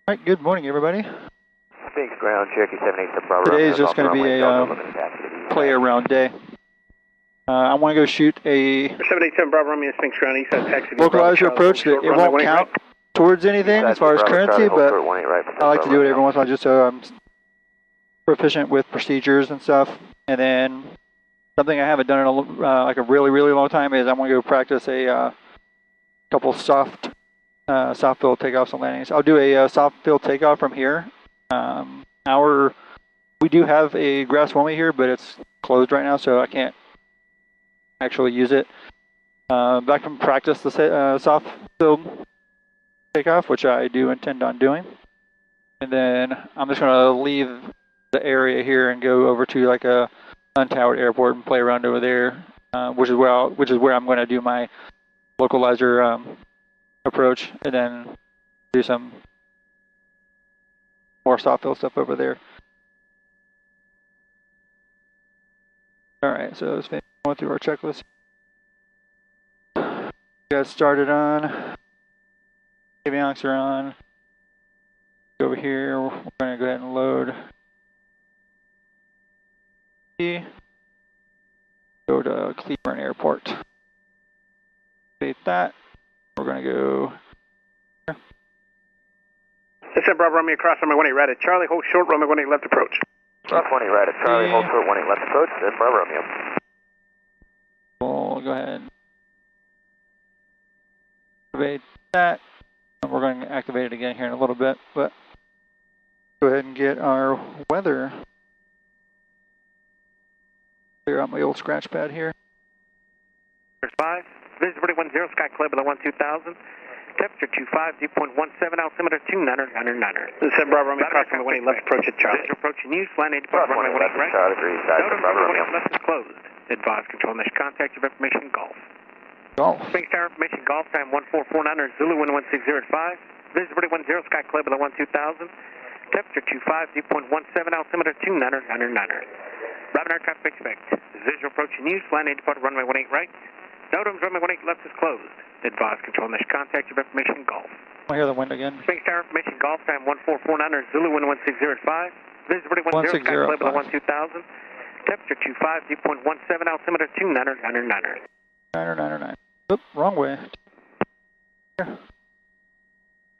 Alright, good morning everybody. Sphinx ground, Cherokee 787 Bravo. Today is just going to be a play around day. I want to go shoot a 787 Bravo Romeo Sphinx ground, east side taxi. localizer approach that it won't count towards anything as far as currency, but I like to do it every once in a while just so I'm proficient with procedures and stuff. And then something I haven't done in a really long time is I want to go practice a couple soft field takeoffs and landings. I'll do a soft field takeoff from here. We do have a grass runway here, but it's closed right now, so I can't actually use it. But I can practice the soft field takeoff, which I do intend on doing. And then I'm just going to leave the area here and go over to like a untowered airport and play around over there, which is where I'm going to do my localizer approach, and then do some more soft field stuff over there. Alright, so let's go through our checklist. We got started on. Avionics are on. Over here, we're going to go ahead and load. Go to Cleburne Airport. Activate that. We're going to go. This is Bravo Romeo across runway 18 right at Charlie, hold short, runway 18 left approach. Cross 18 right at Charlie, hold short 18 left approach, this is Bravo Romeo. We'll go ahead and activate that. And we're going to activate it again here in a little bit, but go ahead and get our weather. Clear out my old scratch pad here. 5, visibility 10, sky clear below 12,000. Temperature 25, dew point 17, altimeter 29, 9. This is Bravo Romeo across runway 18 left approach at Charlie. Visual approaching you, flying 80 point runway 18 right. Charlie, 3 side from Bravo Romeo. Left is closed. Advise control mesh contact your information Golf. Golf. Sphinx Tower information Golf time 1449 Zulu 116 at 5. Visibility 10, sky clear below 12,000. Temperature 25, dew point 17, altimeter 29, 9. Robin air traffic expect. Visual approaching you, flying 80 point runway 18 right. Notims runway 18 left is closed. Advise control mesh contact your information Golf. I hear the wind again. Sphinx Tower information Golf time 1449 Zulu 116 at 5. Visibility 10, sky clear below 12,000. Temperature 25, dew point 17, altimeter 29, 9. Oop, wrong way.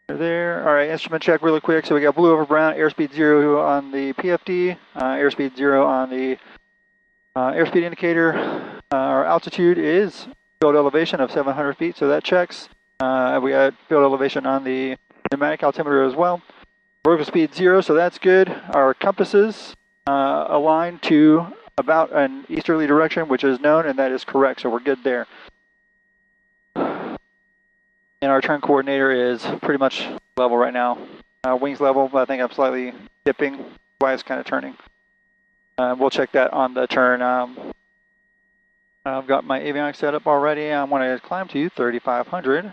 There. All right, instrument check really quick. So we got blue over brown, airspeed 0 on the PFD, airspeed 0 on the airspeed indicator. Our altitude is field elevation of 700 feet, so that checks. We got field elevation on the pneumatic altimeter as well. Vertical speed 0, so that's good. Our compasses align to about an easterly direction, which is known, and that is correct, so we're good there. And our turn coordinator is pretty much level right now. Wings level, but I think I'm slightly dipping while it's kind of turning. We'll check that on the turn. I've got my avionics set up already. I want to climb to 3,500.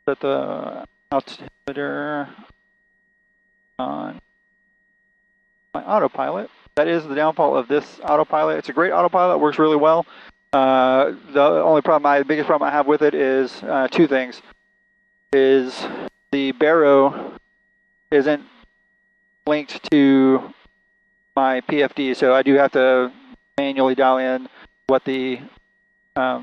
Set the altimeter on my autopilot. That is the downfall of this autopilot. It's a great autopilot, it works really well. The biggest problem I have with it is two things. Is the baro isn't linked to my PFD, so I do have to manually dial in what the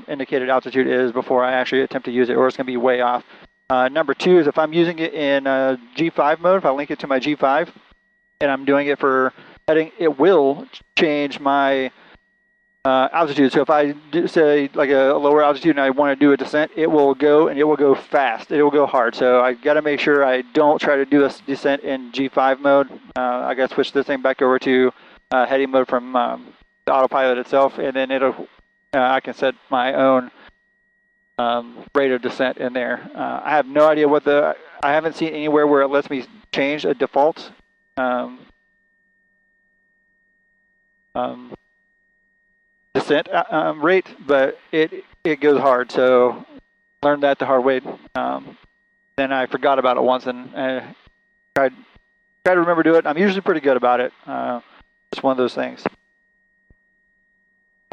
indicated altitude is before I actually attempt to use it, or it's going to be way off. Number two is if I'm using it in G5 mode, if I link it to my G5 and I'm doing it for heading, it will change my altitude. So if I do say like a lower altitude and I want to do a descent, it will go, and it will go fast. It will go hard. So I got to make sure I don't try to do a descent in G5 mode. I got to switch this thing back over to heading mode from the autopilot itself, and then I can set my own rate of descent in there. I have no idea I haven't seen anywhere where it lets me change a default descent rate, but it goes hard, so learned that the hard way. Then I forgot about it once and tried to remember to do it. I'm usually pretty good about it. It's one of those things.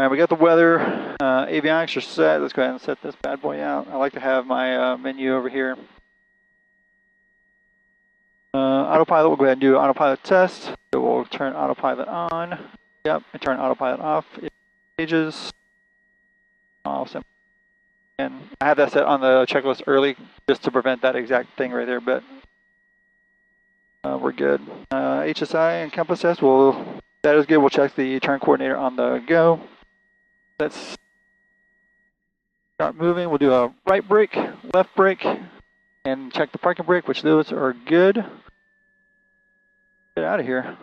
All right, we got the weather. Avionics are set. Let's go ahead and set this bad boy out. I like to have my menu over here. Autopilot, we'll go ahead and do autopilot test. So we'll turn autopilot on. Yep, and turn autopilot off. Pages. Awesome. And I have that set on the checklist early just to prevent that exact thing right there, but we're good. HSI and compass test, that is good. We'll check the turn coordinator on the go. Let's start moving. We'll do a right brake, left brake, and check the parking brake, which those are good. Get out of here.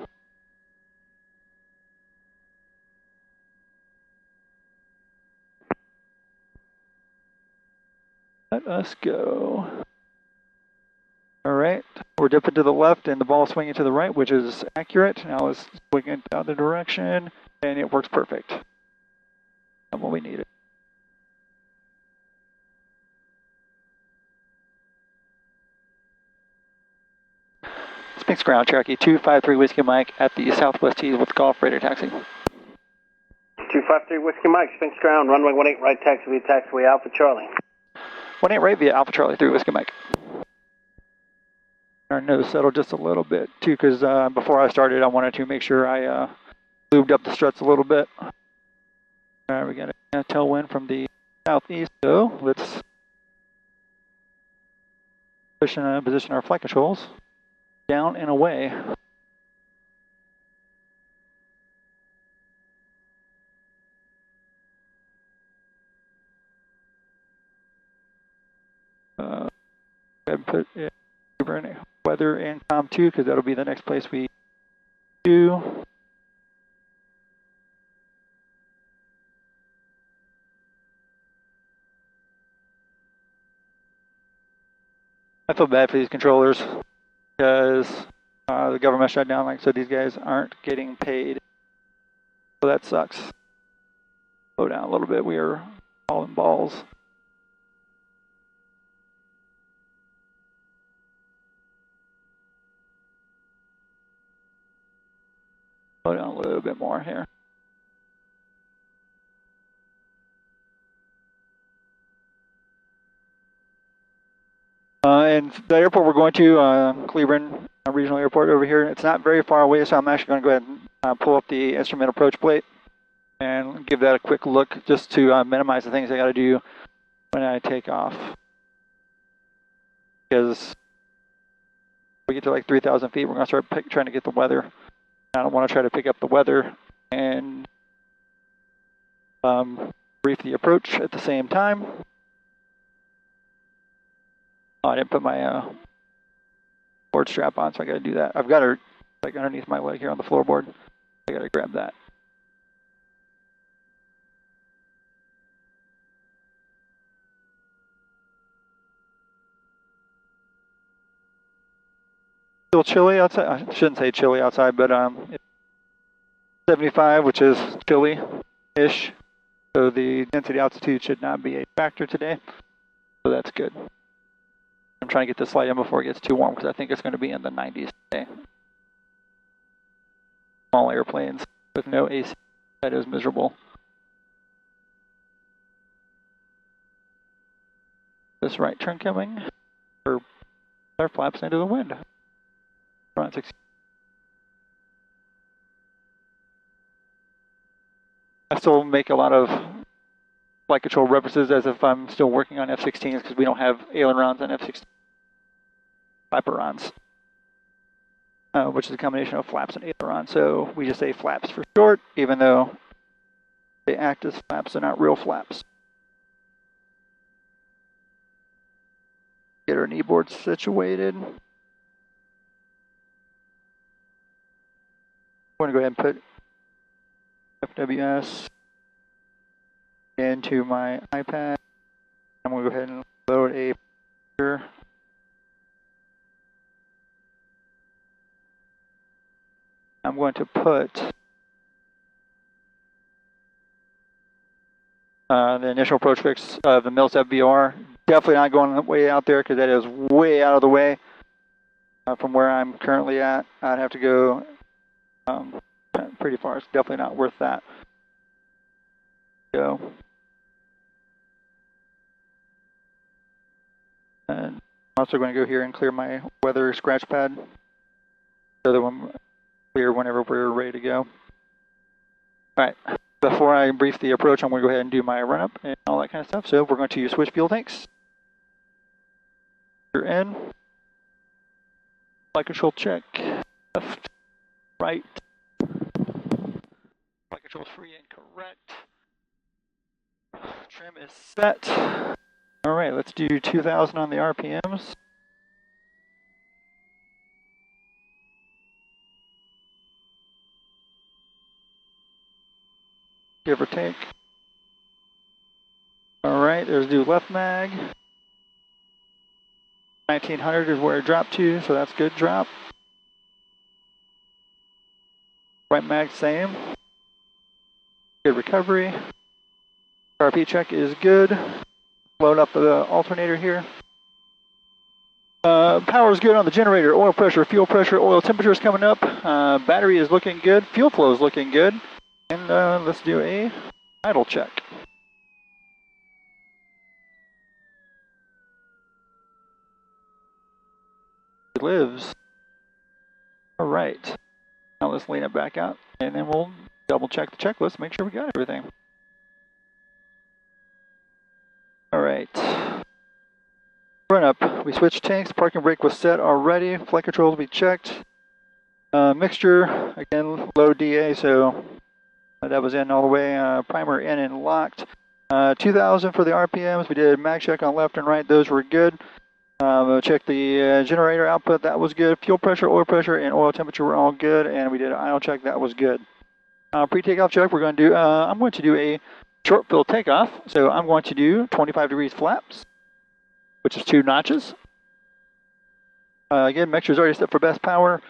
Let us go. All right, we're dipping to the left and the ball swinging to the right, which is accurate. Now let's swing it the other direction, and it works perfect. That's what we needed. Sphinx ground, Cherokee 253 Whiskey Mike at the Southwest Tees with Golf Raider taxi. 253 Whiskey Mike, Sphinx ground, runway 18 right taxi, lead taxiway Alpha Charlie. 18 right via Alpha Charlie 3 Whiskey Mike. Our nose settled just a little bit too, because before I started, I wanted to make sure I lubed up the struts a little bit. All right, we got a tailwind from the southeast, so let's position our flight controls down and away. And put weather and COM 2 because that'll be the next place we do. I feel bad for these controllers because the government shut down, like I said, these guys aren't getting paid. So that sucks. Slow down a little bit. We are hauling balls. Slow down a little bit more here. And the airport we're going to, Cleveland Regional Airport over here, it's not very far away, so I'm actually going to go ahead and pull up the instrument approach plate and give that a quick look just to minimize the things I got to do when I take off. Because we get to like 3,000 feet, we're going to start trying to get the weather. I don't want to try to pick up the weather and brief the approach at the same time. Oh, I didn't put my board strap on, so I got to do that. I've got her like underneath my leg here on the floorboard. I got to grab that. Still chilly outside. I shouldn't say chilly outside, but it's 75, which is chilly-ish. So the density altitude should not be a factor today. So that's good. I'm trying to get this flight in before it gets too warm because I think it's going to be in the 90s today. Small airplanes with no AC. That is miserable. This right turn coming. Or our flaps into the wind. Front 16. I still make a lot of flight control references as if I'm still working on F-16s because we don't have ailerons on F-16. Flaperons, which is a combination of flaps and ailerons. So we just say flaps for short, even though they act as flaps, they're not real flaps. Get our knee board situated. I'm going to go ahead and put FWS into my iPad. I'm going to go ahead and load a picture. I'm going to put the initial approach fix of the Mills FVR. Definitely not going way out there because that is way out of the way from where I'm currently at. I'd have to go pretty far. It's definitely not worth that. Go. And I'm also going to go here and clear my weather scratch pad. The other one clear whenever we're ready to go. Alright, before I brief the approach, I'm going to go ahead and do my run up and all that kind of stuff. So we're going to switch fuel tanks. You're in. Flight control check. Left, right. Flight control free and correct. Trim is set. Alright, let's do 2,000 on the RPMs. Give or take. Alright, there's do left mag. 1900 is where it dropped to, so that's good drop. Right mag, same. Good recovery. RP check is good. Load up the alternator here. Power is good on the generator. Oil pressure, fuel pressure, oil temperature is coming up. Battery is looking good. Fuel flow is looking good. And let's do a idle check. It lives. All right. Now let's lean it back out, and then we'll double check the checklist, make sure we got everything. All right. Run up. We switched tanks. Parking brake was set already. Flight controls we checked. Mixture, again, low DA, so that was in all the way. Primer in and locked. 2,000 for the RPMs. We did mag check on left and right. Those were good. Check the generator output. That was good. Fuel pressure, oil pressure, and oil temperature were all good. And we did an idle check. That was good. Pre-takeoff check. We're going to do. I'm going to do a short fill takeoff. So I'm going to do 25 degrees flaps, which is 2 notches. Again, mixture is already set for best power.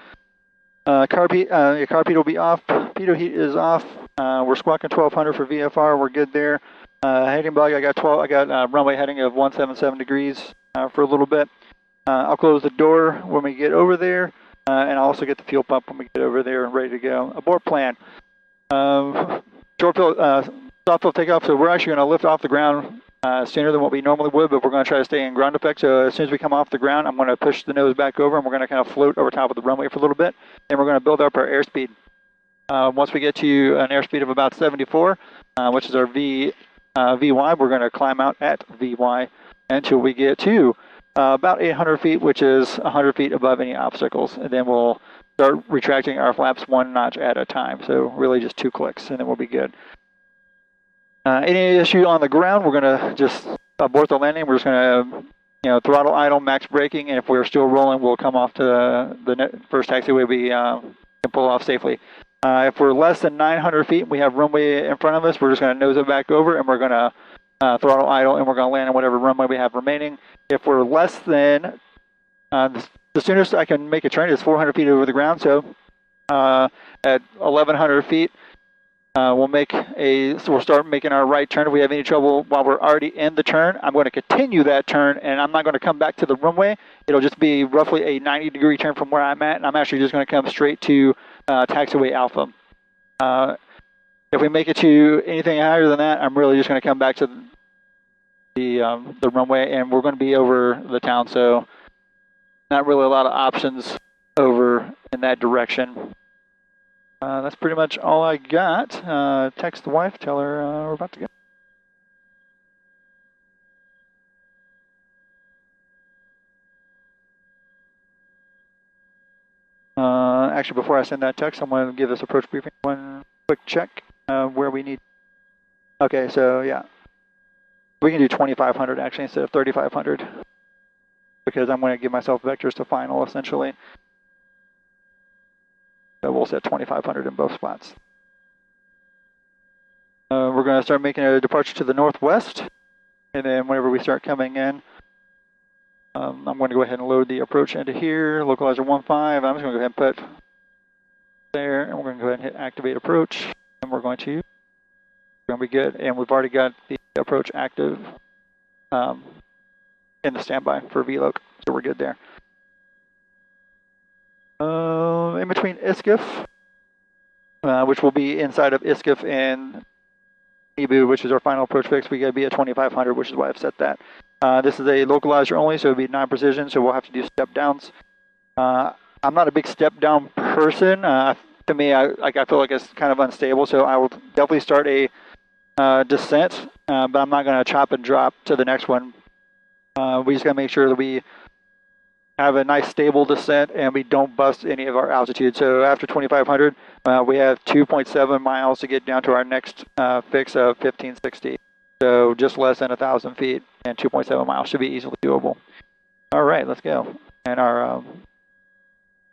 Carb heat will be off. Pitot heat is off. We're squawking 1200 for VFR. We're good there. Heading bug, I got runway heading of 177 degrees for a little bit. I'll close the door when we get over there, and I'll also get the fuel pump when we get over there and ready to go. Abort plan. Short fill, soft fill takeoff. So we're actually going to lift off the ground sooner than what we normally would, but we're going to try to stay in ground effect. So as soon as we come off the ground, I'm going to push the nose back over, and we're going to kind of float over top of the runway for a little bit. Then we're going to build up our airspeed. Once we get to an airspeed of about 74, which is our VY, we're going to climb out at VY until we get to about 800 feet, which is 100 feet above any obstacles. And then we'll start retracting our flaps 1 notch at a time. So really just 2 clicks, and then we'll be good. Any issue on the ground, we're going to just abort the landing. We're just going to throttle idle, max braking, and if we're still rolling, we'll come off to the first taxiway we can pull off safely. If we're less than 900 feet, we have runway in front of us, we're just going to nose it back over, and we're going to throttle idle, and we're going to land on whatever runway we have remaining. If we're less than, the soonest I can make a turn is 400 feet over the ground, so at 1,100 feet, we'll start making our right turn. If we have any trouble while we're already in the turn, I'm going to continue that turn, and I'm not going to come back to the runway. It'll just be roughly a 90-degree turn from where I'm at, and I'm actually just going to come straight to taxiway Alpha. If we make it to anything higher than that, I'm really just going to come back to the runway, and we're going to be over the town, so not really a lot of options over in that direction. That's pretty much all I got. Text the wife, tell her we're about to go. Actually, before I send that text, I'm going to give this approach briefing one quick check where we need. Okay, so yeah, we can do 2,500 actually instead of 3,500 because I'm going to give myself vectors to final essentially. So we'll set 2,500 in both spots. We're going to start making a departure to the northwest, and then whenever we start coming in, I'm going to go ahead and load the approach into here, localizer 15. I'm just going to go ahead and put there, and we're going to go ahead and hit activate approach, and we're going to be good. And we've already got the approach active in the standby for VLOC, so we're good there. In between ISCIF, which will be inside of ISCIF and Ebu, which is our final approach fix, we got to be at 2500, which is why I've set that. This is a localizer only, so it'll be non-precision, so we'll have to do step downs. I'm not a big step down person. To me, I feel like it's kind of unstable, so I will definitely start a descent, but I'm not going to chop and drop to the next one. We just got to make sure that we have a nice stable descent and we don't bust any of our altitude. So after 2500, we have 2.7 miles to get down to our next fix of 1560. So just less than 1,000 feet, and 2.7 miles should be easily doable. All right, let's go. And our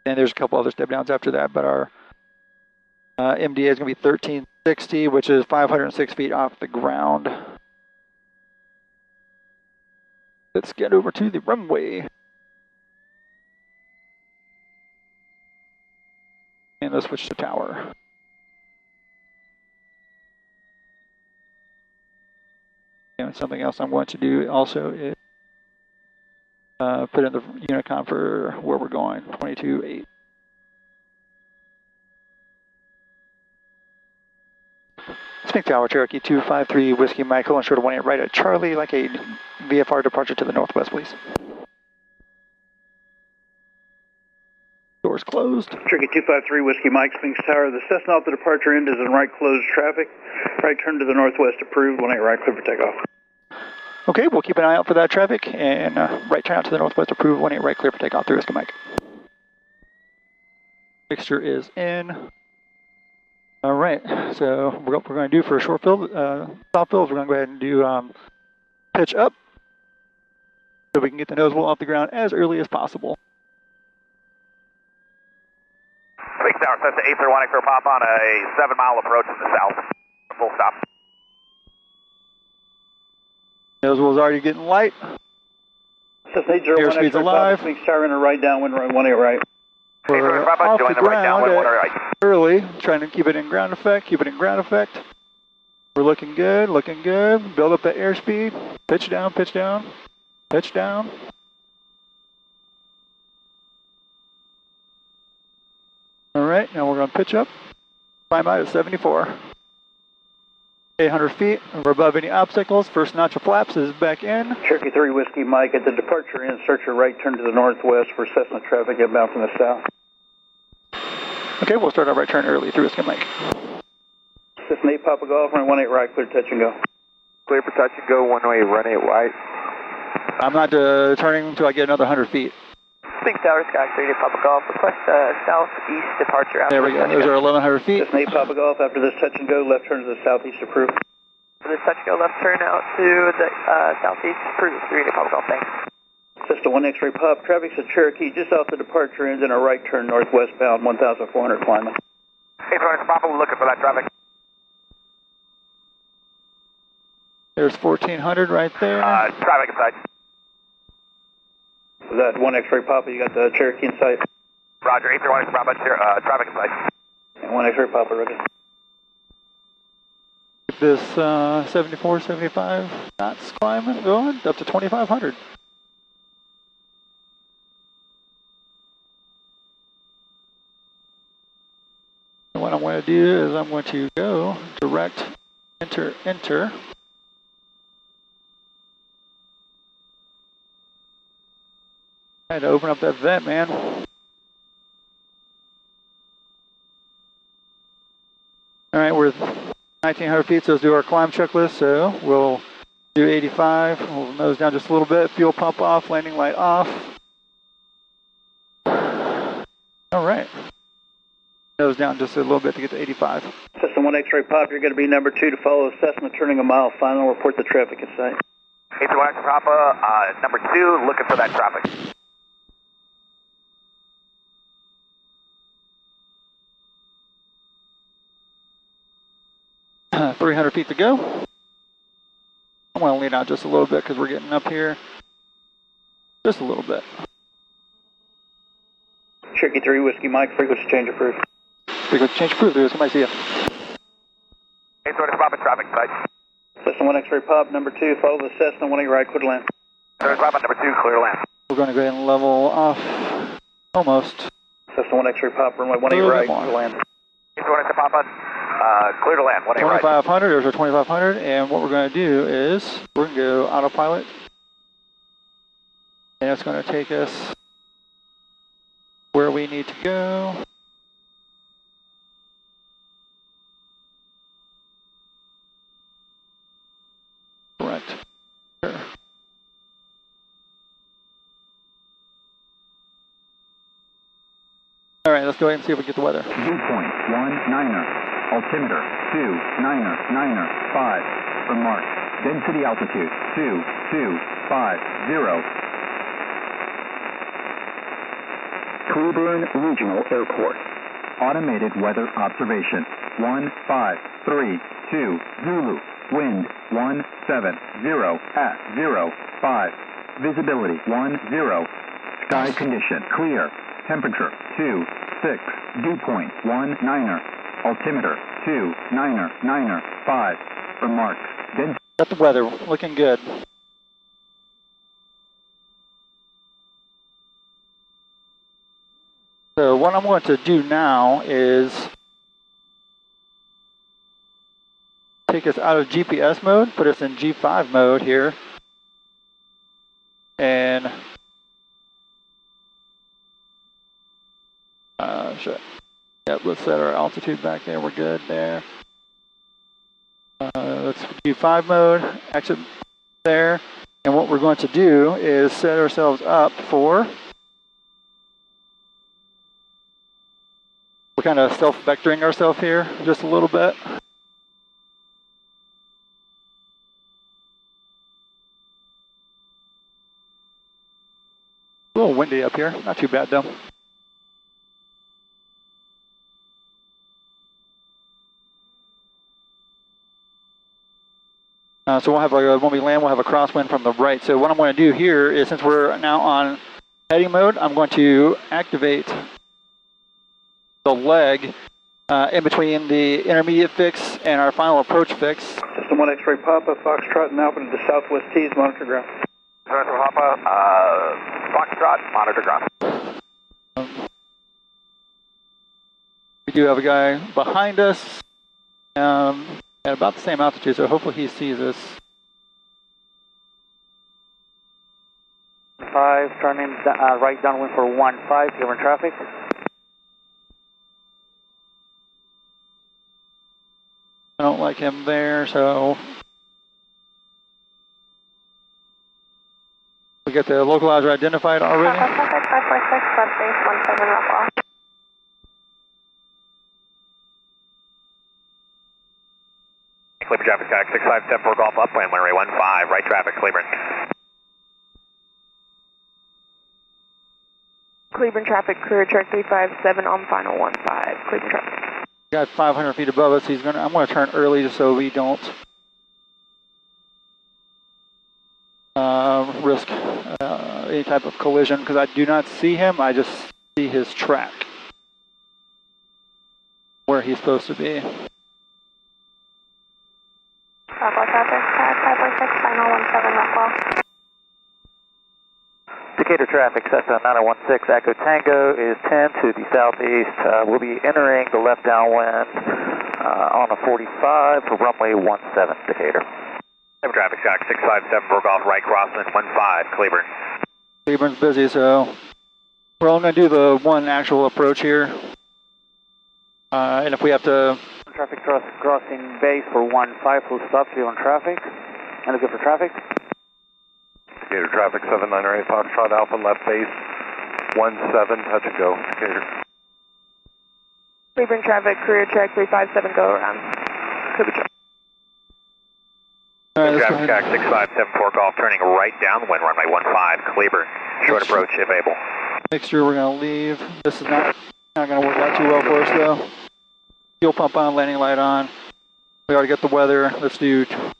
and there's a couple other step downs after that, but our MDA is going to be 1360, which is 506 feet off the ground. Let's get over to the runway. And let's switch to tower. And something else I'm going to do also is put in the Unicom for where we're going, 22.8. Snake Tower, Cherokee 253, Whiskey Mike, hold on short of 18 right at Charlie, like a VFR departure to the northwest, please. Doors closed. Cherokee 253, Whiskey Mike, Sphinx Tower. The Cessna off the departure end is in right closed traffic. Right turn to the northwest approved, 18 right clear for takeoff. Okay, we'll keep an eye out for that traffic, and right turn out to the northwest approved, 18 right clear for takeoff through Whiskey Mike. Fixture is in. All right, so what we're going to do for a short field, soft field, we're going to go ahead and do pitch up so we can get the nose wheel off the ground as early as possible. Sphinx Tower, Cessna 831 for pop on a 7-mile approach to the south. Full stop. Nose wheel's already getting light. Cessna 801 Airspeed's alive. Sphinx Tower in a right downwind run, 18 right. We're off the ground early, trying to keep it in ground effect, We're looking good, Build up that airspeed. Pitch down, pitch down, pitch down. All right, now we're going to pitch up. Climb out at 74. 800 feet, we're above any obstacles. First notch of flaps is back in. Cherokee 3 Whiskey Mike at the departure end, search your right turn to the northwest for Cessna traffic inbound from the south. Okay, we'll start our right turn early through Whiskey Mike. Cessna 8 Papa Golf, run 18 right, clear touch and go. Clear for touch and go, 18 run 8 right. I'm not turning until I get another 100 feet. Sphinx Tower, Sky 3 Papa Golf, request southeast departure. There we go, those are 1,100 feet. Cessna 8 Papa Golf, after this touch and go, left turn to the southeast approved. For this touch and go, left turn out to the southeast approved, 3 Papa Golf, thanks. Cessna 1 X-ray Pop, traffic's at Cherokee, just off the departure ends in a right turn northwestbound, 1,400 climbing. 821 Papa, we're looking for that traffic. There's 1,400 right there. Traffic in sight. Is that 1 X-ray Papa, you got the Cherokee in sight? Roger, 831 Papa, traffic in sight. And 1 X-ray Papa, roger. This 74, 75 knots climbing, going up to 2,500. And what I'm going to do is I'm going to go direct, enter. I had to open up that vent, man. All right, we're 1,900 feet, so let's do our climb checklist. So we'll do 85, we'll nose down just a little bit, fuel pump off, landing light off. All right. Nose down just a little bit to get to 85. Cessna 1 X-ray Pop, you're going to be number 2 to follow Cessna, turning a mile final, report the traffic in sight. 831 Papa, number 2, looking for that traffic. Uh, 300 feet to go. I'm going to lean out just a little bit because we're getting up here. Just a little bit. Cherokee 3 Whiskey Mike, frequency change approved. Frequency change approved. There's somebody see you. 831 Papa, traffic sight. Cessna 1 X-ray Pop, number 2, follow the Cessna 18 right, clear to land. 831 Papa, number 2, clear to land. We're going to go ahead and level off. Almost. Cessna 1 X-ray Pop, runway 18 right, clear to land. 831 Papa, Clear to land, 1-8 right. 2500, there's our 2500, and what we're going to do is we're going to go autopilot, and it's going to take us where we need to go. Correct. Sure. All right, let's go ahead and see if we get the weather. Dew point 19er, altimeter 2995 from Mark. Density altitude 2250. Cleburne Regional Airport. Automated weather observation 1532 Zulu. Wind 170 at 05. Visibility 10. Sky condition clear. Temperature 26. Dew point 19er. Altimeter 2995 from Mark. Got the weather looking good. So what I'm going to do now is take us out of GPS mode, put us in G5 mode here, and shit. Yep, let's set our altitude back there. We're good there. Let's G5 mode, exit there, and what we're going to do is set ourselves up for. We're kind of self-vectoring ourselves here just a little bit. A little windy up here, not too bad though. So we'll have when we land, we'll have a crosswind from the right. So what I'm going to do here is, since we're now on heading mode, I'm going to activate the leg in between the intermediate fix and our final approach fix. System 1 X-ray Papa, Foxtrot and Alpha to the southwest T's, monitor ground. Papa, Foxtrot, monitor ground. We do have a guy behind us at about the same altitude, so hopefully he sees us. 5, turning right downwind for 15, clear traffic. I don't like him there, so we get the localizer identified already. 546, left base 17 level. Clear traffic, Sky 6574 Golf upwind, runway 15, right traffic, Cleburne. Cleburne traffic, clear track 357 on final 15, Cleburne traffic. Got 500 feet above us. I'm going to turn early just so we don't risk any type of collision, because I do not see him. I just see his track where he's supposed to be. Bravo traffic, 546, final 17 level. Decatur traffic, Cessna 9016, Echo Tango is 10 to the southeast. We'll be entering the left downwind on a 45 for runway 17, Decatur. Traffic, Sky 6574 Golf, right crosswind 15, Cleburne. Cleburne's busy, so we're only going to do the one actual approach here. And if we have to... Traffic crossing base for 15, full stop, clear on traffic. And good for traffic. Decatur traffic 798 Foxtrot Alpha, left base 17, touch and go, Decatur. Cleburne traffic, career track 357, go around. Cleburne traffic. All right, traffic, Sky 6574 Golf, turning right downwind, runway 15, Cleburne. Short approach if able. Make sure we're going to leave. This is not going to work out too well for us though. Fuel pump on, landing light on. We already got the weather. Let's do 20.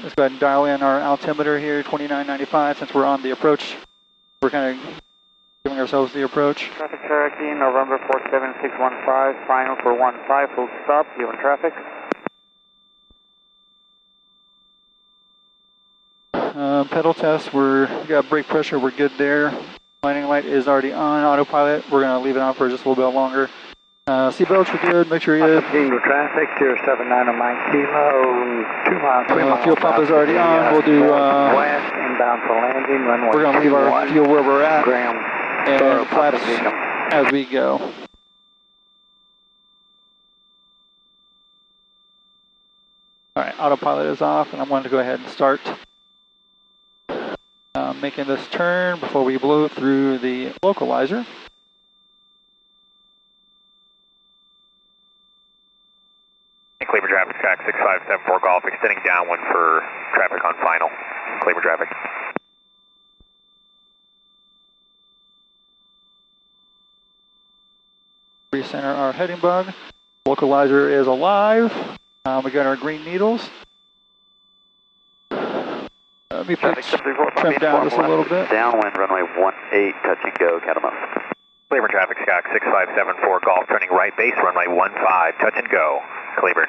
Let's go ahead and dial in our altimeter here, 2995. Since we're on the approach, we're kind of giving ourselves the approach. Traffic Cherokee, November 47615, final for 15, full stop, given traffic. Pedal test, we got brake pressure, we're good there. Landing light is already on autopilot. We're going to leave it on for just a little bit longer. Seatbelts are good, make sure you're good. Zero traffic, 079 on Mike Kilo, 2 miles, 3 miles. Fuel pump is already on. We'll do, west, inbound for landing, runway we're going to leave our fuel where we're at ground. and flaps as we go. Alright, autopilot is off and I'm going to go ahead and start making this turn before we blow through the localizer. Cleveland traffic, Sky 6574 Golf, extending downwind for traffic on final. Cleveland traffic. Recenter our heading bug. Localizer is alive. We got our green needles. Let me trim down just a little bit. Downwind, runway 18, touch and go, Catamount. Cleveland traffic, Sky 6574 Golf, turning right base, runway 15, touch and go. Cleveland.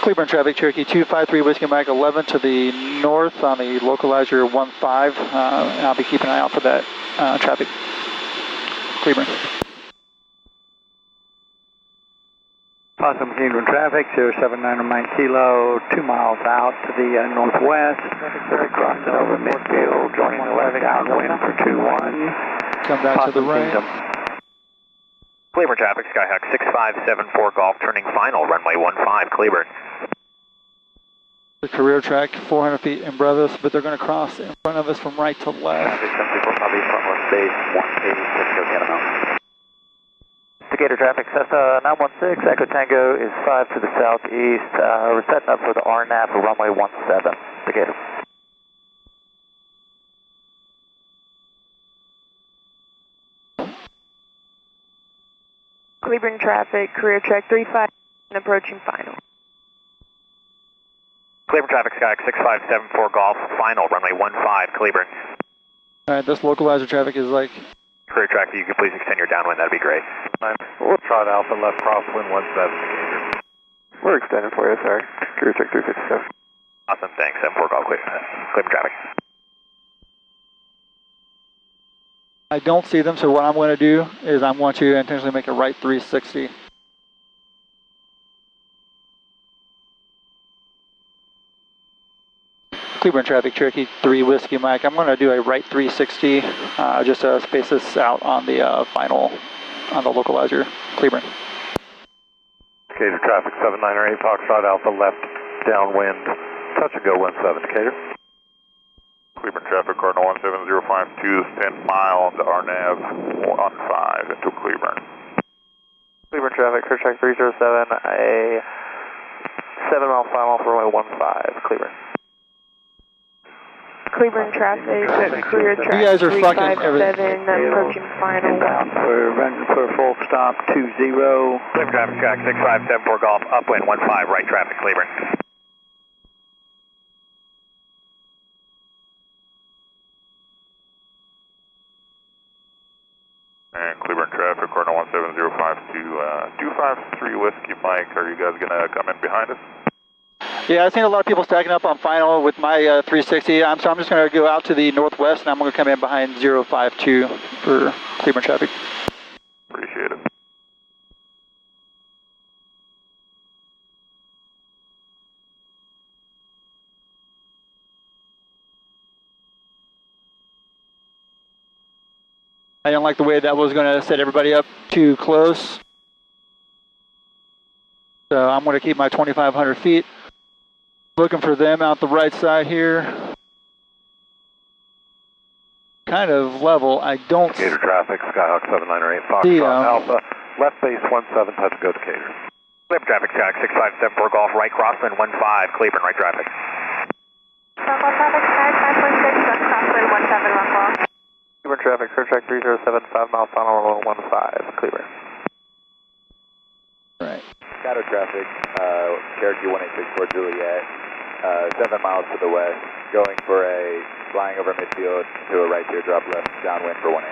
Cleveland traffic, Cherokee 253 Whiskey Mike 11 to the north on the localizer 15. I'll be keeping an eye out for that traffic. Cleveland. Possum Cleveland traffic, 079 on Mike Kilo, 2 miles out to the northwest. Crossing over midfield, joining the left downwind for 21. Come back to the right. Cleveland traffic, Skyhawk 6574 Golf, turning final, runway 15, Cleveland. The career track, 400 feet in breath us, but they're going to cross in front of us from right to left. Decatur traffic, Cessna 916, Echo Tango is 5 to the southeast. We're setting up for the RNAV for runway 17, Decatur. Cleveland traffic, career track 35, approaching final. Cleveland traffic, Sky 6574 Golf, final, runway 15, Cleveland. Alright, this localizer traffic is like... Career track, if you could please extend your downwind, that'd be great. We'll try to Alpha left crosswind 17. We're extending for you, sorry. Career check 357. Awesome, thanks. 74 Golf, Cleveland traffic. I don't see them, so what I'm going to do is I'm going to intentionally make a right 360. Cleveland traffic, Cherokee 3 Whiskey Mike. I'm going to do a right 360 just to space this out on the final, on the localizer. Cleveland. Decatur traffic 7908 Foxtrot Alpha left downwind, touch and go 17, Decatur. Cleveland traffic, Cardinal 17052, stand mile on the RNAV 15 into Cleveland. Cleveland traffic, career track 307, a 7-mile final for runway 15, Cleveland. Cleveland traffic, career track You guys are fucking everything. 357, approaching final. Inbound for full stop 20. Cleveland traffic, Sky 6574 Golf, upwind 15, right traffic, Cleveland. And Cleveland traffic, Cardinal 17052, 253 Whiskey Mike, are you guys going to come in behind us? Yeah, I've seen a lot of people stacking up on final with my 360. So I'm just going to go out to the northwest and I'm going to come in behind 052 for Cleveland traffic. Appreciate it. I don't like the way that was going to set everybody up too close. So I'm going to keep my 2,500 feet. Looking for them out the right side here. Kind of level. I don't Decatur traffic, Skyhawk 7908 Foxtrot Alpha, left base 17, touch and go Decatur. Cleveland traffic, Sky 6574 Golf, right crosswind 15, Cleveland, right traffic. Southwest traffic, Sky 546, left crosswind 17, Rockwell. Cleveland traffic, career track 307, 5-mile final, runway 15, Cleveland. Right. Decatur traffic, Cherokee 1864 Juliet, 7 miles to the west, going for a flying over midfield to a right teardrop left, downwind for 180.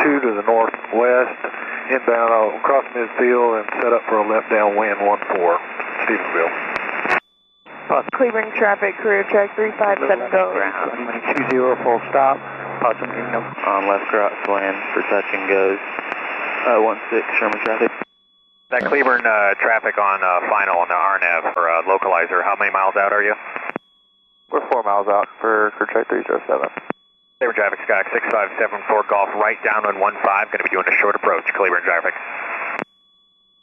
2 to the northwest, inbound, I'll cross midfield and set up for a left downwind 14, Stephenville. Cleveland traffic, career track 357, go around. 20 full stop. Caution Kingdom on left crosswind for touch and goes. 16 Sherman traffic. That Cleburne traffic on final on the RNAV for localizer, how many miles out are you? We're 4 miles out for crew check 307. Cleburne traffic, Sky 6574 Golf, right downwind 15, going to be doing a short approach, Cleburne traffic.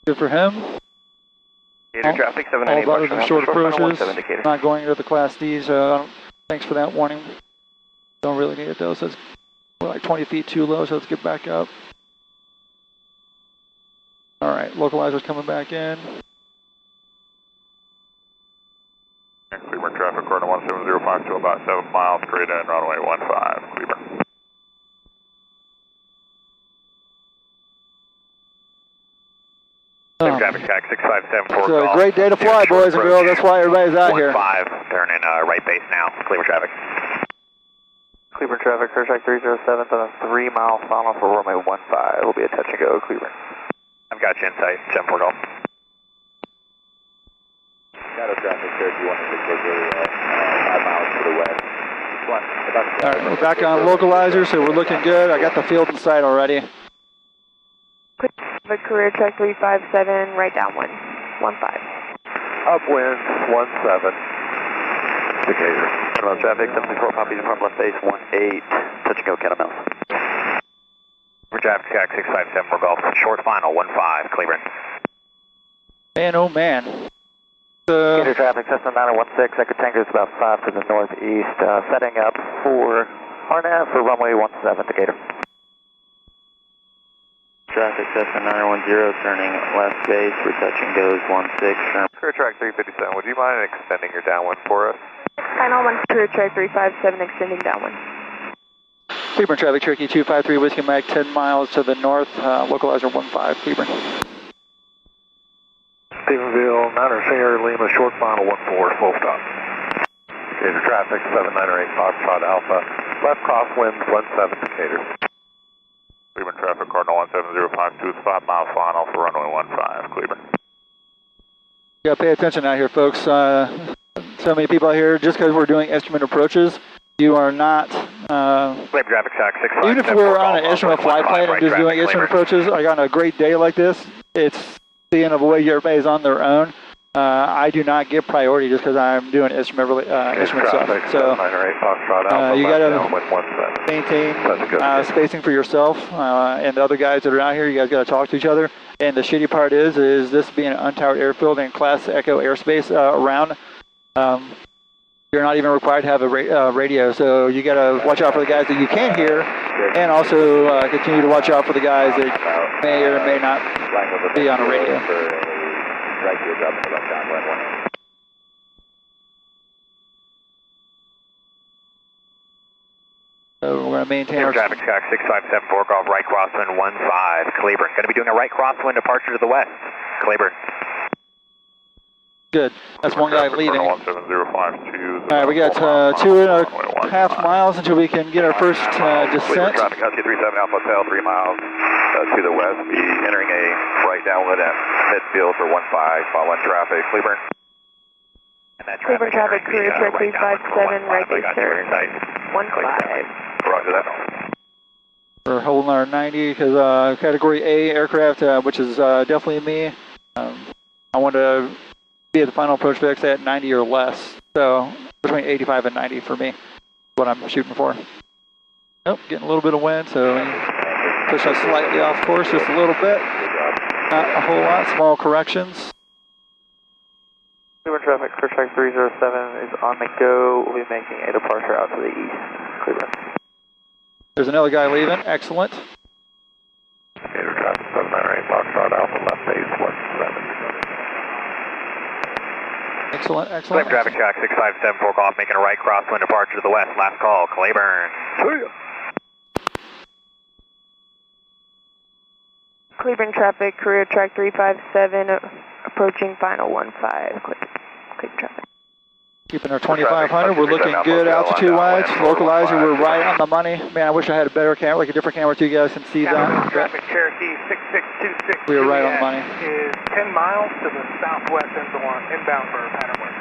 Good for him. Gator traffic, All about the short approaches. Not going into the Class Ds. Thanks for that warning. Don't really need it though, so it's like 20 feet too low, so let's get back up. All right, localizer's coming back in. Cleburne traffic, Cardinal 17052, about 7 miles, straight in, runway 15, Cleburne. Traffic Sky 6574 It's Golf. a great day to fly, boys and girls. That's why everybody's out here. 15, turning right base now, Cleburne traffic. Cleburne traffic, crew check 307 on a 3 mile final for runway 15. It'll be a touch and go, Cleburne. I've got you in sight, 74 Golf. Shadow traffic, Cherokee 164 5 miles to the west. All right, we're back on localizer, so we're looking good. I got the field in sight already. Career check 357, right downwind, 15. Upwind 17. Decatur. Terminal traffic, 74 Poppy, depart left base 18. Touch and go, Catamount. Traffic Sky 6574 Golf, short final 15, Cleburne. Man, oh man. Gator traffic, Cessna 9016, Echo Tango is about 5 to the northeast. Setting up for RNAV for runway 17, Decatur. Traffic, Cessna 910, turning left base for touch and goes 16. Crew track 357, would you mind extending your downwind for us? Final one, career check 357, extending downwind. Cleburne traffic, Cherokee 253, Whiskey Mike, 10 miles to the north, localizer 15, Cleburne. Stephenville, 9er Senior, Lima, short final 14, full stop. Decatur traffic, 7908 Foxtrot Alpha, left crosswind 17, Decatur. Cleburne traffic, Cardinal 17052, it's 5 mile final for runway 15, Cleburne. You gotta pay attention out here, folks. So many people out here, just because we're doing instrument approaches, you are not, Cleburne traffic Sky 6574 even if we're on an Golf, instrument fly plane and just doing instrument approaches, like on a great day like this, it's the end of a way everybody's on their own. I do not get priority just because I'm doing instrument stuff. So you got to maintain spacing for yourself and the other guys that are out here. You guys got to talk to each other. And the shitty part is this being an untowered airfield and Class Echo airspace around. You're not even required to have a radio, so you got to watch out for the guys that you can hear, and also continue to watch out for the guys that may or may not be on a radio. Right here, dropping the left downwind 18. So we're going to maintain our traffic Sky 6574 Golf, right crosswind 15, Cleburne. Going to be doing a right crosswind departure to the west, Cleburne. Good. That's one guy leaving. All 17052. right, we got 2.5 miles until we can get our first descent. Traffic, Husky 37 Alpha Hotel, 3 miles to the west. Be entering a right downwind at midfield for 15, following traffic. Cleburne. Cleburne traffic, career check 357, right base sir, 15. Roger that. We're holding our 90 because Category A aircraft, which is definitely me. I want to be at the final approach fix at 90 or less. So between 85 and 90 for me is what I'm shooting for. Nope, getting a little bit of wind, so push us slightly off course just a little bit. Not a whole lot, small corrections. Cleburne traffic, crew check 307 is on the go. We'll be making a departure out to the east. Cleburne. There's another guy leaving, excellent. Gator traffic 798 Foxtrot Alpha, left base 17. Excellent, excellent. Cleburne traffic Sky 6574 Golf, making a right crosswind departure to the west. Last call, Cleburne. Cleburne traffic, career track 357, approaching final 15, Cleburne traffic. Keeping our 2500, we're looking good altitude-wise. Localizer, we're right on the money. Man, I wish I had a better camera, like a different camera so you guys can see that. Traffic Cherokee 6626. We were right on the money. Is 10 miles to the southwest inbound for Patternwood.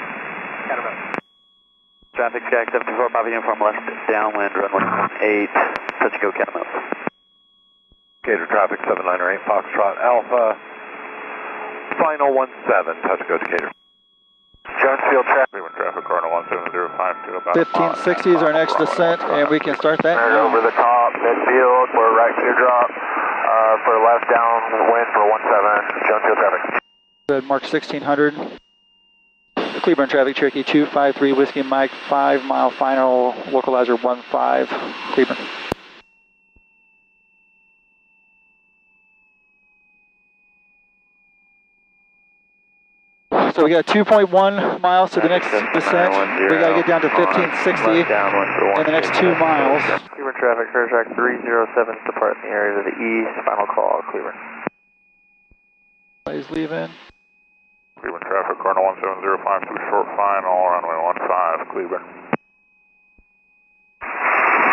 traffic, Jack 74, Bravo Uniform left, downwind, runway 18, touch go, Catamount. Gator traffic 7908, Foxtrot Alpha, final 17, touch go Decatur. Jonesfield traffic. Cleveland traffic, Cardinal 17052, about 1560 is our next descent, and we can start that now. Over the top, midfield for right teardrop, for left downwind for 17, Jonesfield traffic. Good, Mark 1600. Cleveland traffic, Cherokee 253, Whiskey Mike, 5 mile final, localizer 15, Cleveland. So we got 2.1 miles to the next descent. We got to get down to 1560 in the next 2 miles. Cleveland traffic, Fair Track 307, depart in the area to the east, final call, Cleveland. Please leave in. Cleveland traffic, Cardinal 17052, short final, runway 15, Cleveland.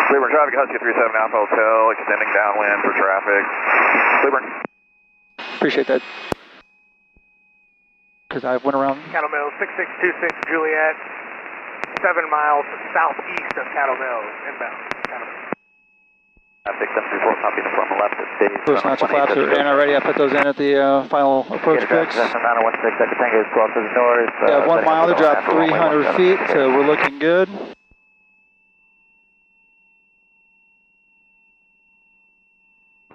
Cleveland traffic, Husky 37 Alpha Hotel, extending downwind for traffic. Cleveland. Appreciate that. Because I went around. Cattle Mills, 6626 Juliet, 7 miles southeast of Cattle Mills, inbound. Cattle Mills. Traffic 734, copy the front left at stage. First notch of flaps are in already. I put those in at the final approach fix. Yeah, 1 mile to drop 300 feet, so we're looking good.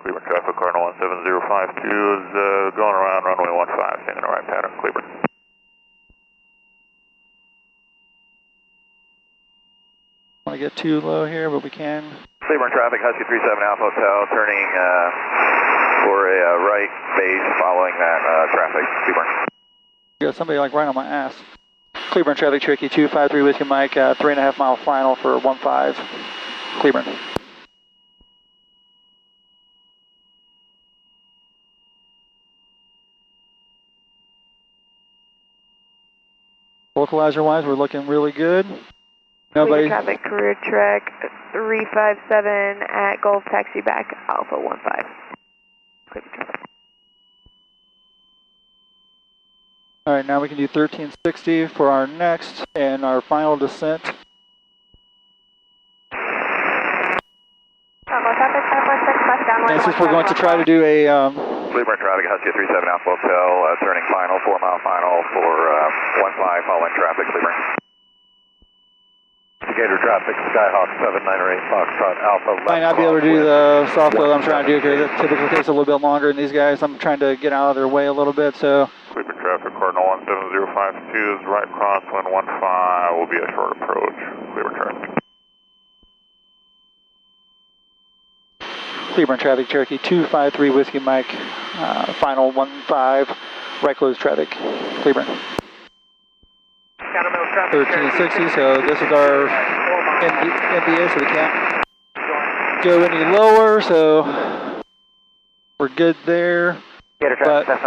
Cleveland traffic, Cardinal 17052 is going around runway 15, staying in the right pattern, Cleveland. Want to get too low here, but we can. Cleveland traffic, Husky 37 Alpha Hotel, turning for a right base following that traffic, Cleveland. Got somebody like right on my ass. Cleveland traffic, Cherokee 253 Whiskey Mike, 3.5 mile final for 15, Cleveland. Localizer wise, we're looking really good. Nobody. Traffic, career track 357 at Golf Taxi back Alpha 15. All right, now we can do 1360 for our next and our final descent. And since we're going to try to do a Cleveland traffic, Husky 37 Alpha Hotel, turning final, 4 mile final for 15 following traffic, Cleveland. Gator traffic, Skyhawk 7908, Foxtrot Alpha. Might not be able to do the soft load I'm trying to do because it typically takes a little bit longer than these guys. I'm trying to get out of their way a little bit, so. Cleveland traffic, Cardinal 17052 is right crosswind 15, will be a short approach, Cleveland traffic. Cleveland traffic, Cherokee 253 Whiskey Mike, final 15, right close traffic, Cleveland. 1360, so this is our MBA, so we can't go any lower, so we're good there. But since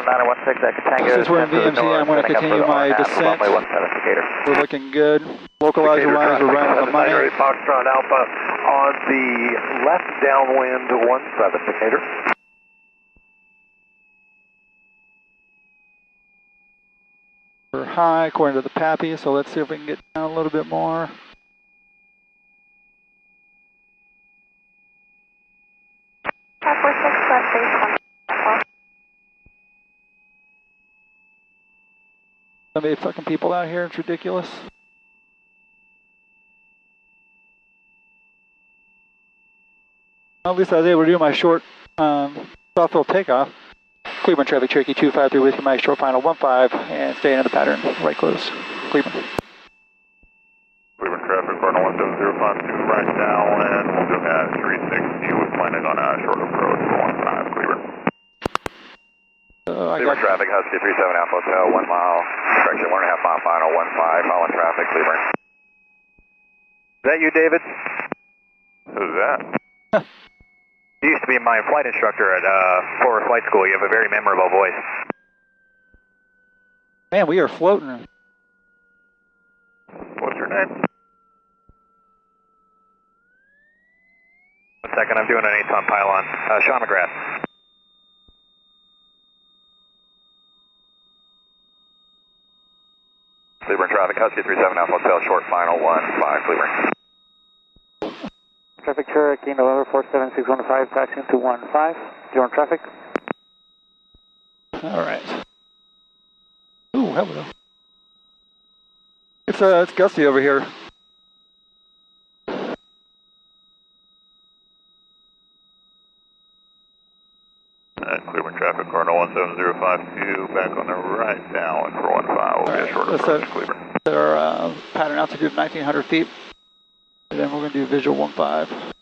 we're in VMC, I'm going to continue my descent. We're looking good. Localizer wise, we're right on the money. Foxtrot Alpha on the left downwind 17, Decatur. We're high according to the PAPI, so let's see if we can get down a little bit more. So many fucking people out here, it's ridiculous. Well, at least I was able to do my short soft fill takeoff. Cleveland traffic, Cherokee 253 Whiskey Mike, short final 15, and staying in the pattern, right close, Cleveland. Cleveland traffic, Cardinal 17052, right now, and we'll go at 360, we're planning on a short approach for 15, Cleveland. Cleveland traffic, Husky 37 Alpha Hotel, 1 mile, correction, 1.5 mile final, 15, following traffic, Cleveland. Is that you, David? Who's that? You used to be my flight instructor at Fort Worth Flight School. You have a very memorable voice. Man, we are floating. What's your name? 1 second, I'm doing an 8-ton pylon. Sean McGrath. Cleveland traffic, Husky 237 Alpha Hotel, short final 15, Cleveland. Traffic Cherokee, November 47615, taxiing to 15. You're on traffic. All right. Ooh, hello. It's gusty over here. Cleveland traffic, Cardinal 17052, back on the right down for 15. We'll be a short approach to Cleveland. Set our pattern altitude of 1900 feet. And then we're going to do visual 15.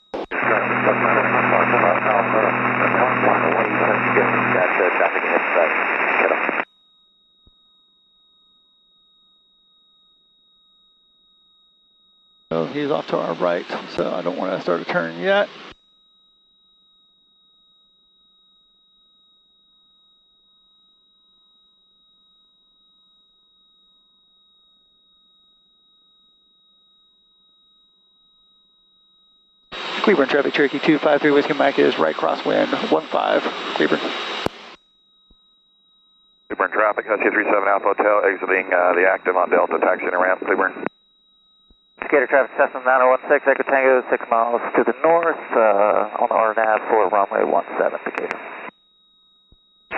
So he's off to our right, so I don't want to start a turn yet. Cleveland traffic, Cherokee 253 Whiskey Mike is right crosswind 15, Cleveland. Cleveland traffic, Husky 37 Alpha Hotel, exiting the active on Delta, taxiing ramp, Cleveland. Gator traffic, Cessna 9016, Echo Tango, 6 miles to the north, on the RNAV for runway 17, Decatur.